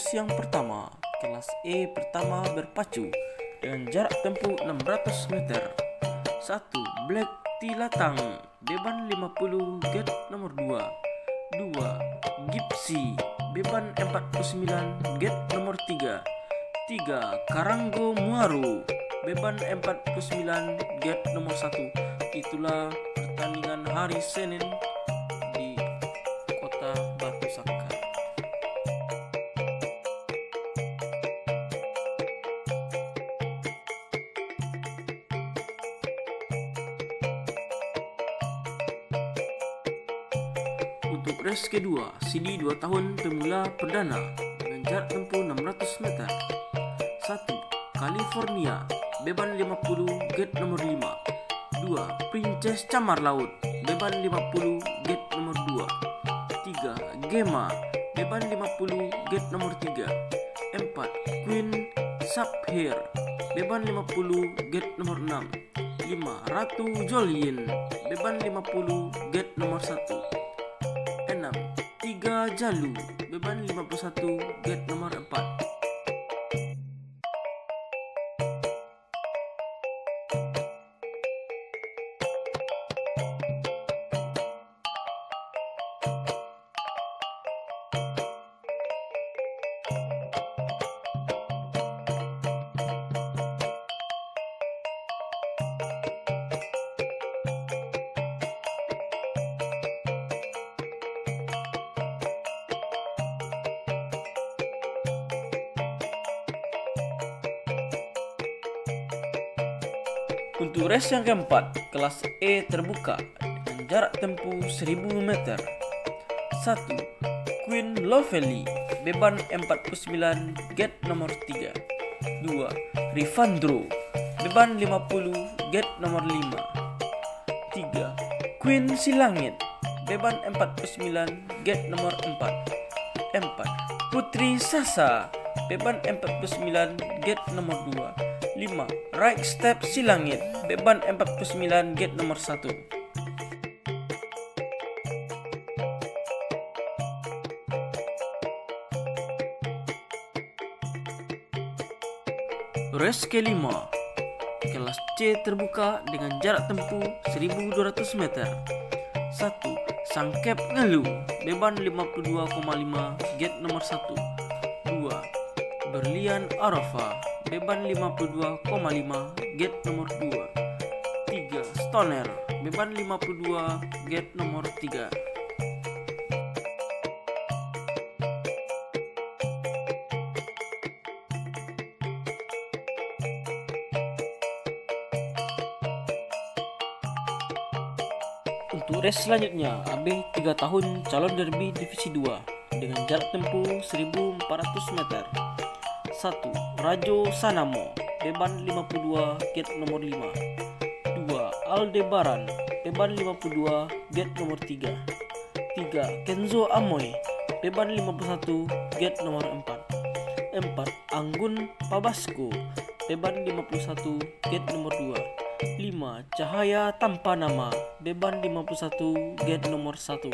race yang pertama, kelas E pertama berpacu dengan jarak tempuh 600 meter. 1. Black Tilatang, beban 50, gate nomor 2. 2. Gipsy, beban 49, gate nomor 3. 3. Karanggo Muaru, beban 49, gate nomor 1. Itulah pertandingan hari Senin di kota Batu Saka. Untuk race kedua, CD 2 tahun pemula perdana dengan jarak tempuh 600 meter. 1. California, beban 50, gate nomor 5. 2. Princess Camar Laut, beban 50, gate nomor 2. 3. Gema, beban 50, gate nomor 3. 4. Queen Sapphire, beban 50, gate nomor 6. 5. Ratu Jolien, beban 50, gate nomor 1. 6. 3 Jalu, beban 51, gate nomor 4. Untuk race yang keempat, kelas E terbuka dengan jarak tempuh 1000 meter. 1. Queen Lovely, beban 49, gate nomor 3. 2. Rivandro, beban 50, gate nomor 5. 3. Queen Silangit, beban 49, gate nomor 4. 4. Putri Sasa, beban 49, gate nomor 2. 5. Right Step Silangit, beban 49, gate nomor 1. Race kelima, kelas C terbuka dengan jarak tempuh 1200 meter. 1. Sangkep Ngeluh, beban 52,5, gate nomor 1. 2. Berlian Arafah, beban 52,5, gate nomor 2. 3. Stoner, beban 52, gate nomor 3. Untuk race selanjutnya, AB 3 tahun calon derby divisi 2 dengan jarak tempuh 1400 meter. 1. Rajo Sanamo, beban 52, gate nomor 5. 2. Aldebaran, beban 52, gate nomor 3. 3. Kenzo Amoy, beban 51, gate nomor 4. 4. Anggun Pabasco, beban 51, gate nomor 2. 5. Cahaya Tanpa Nama, beban 51, gate nomor 1.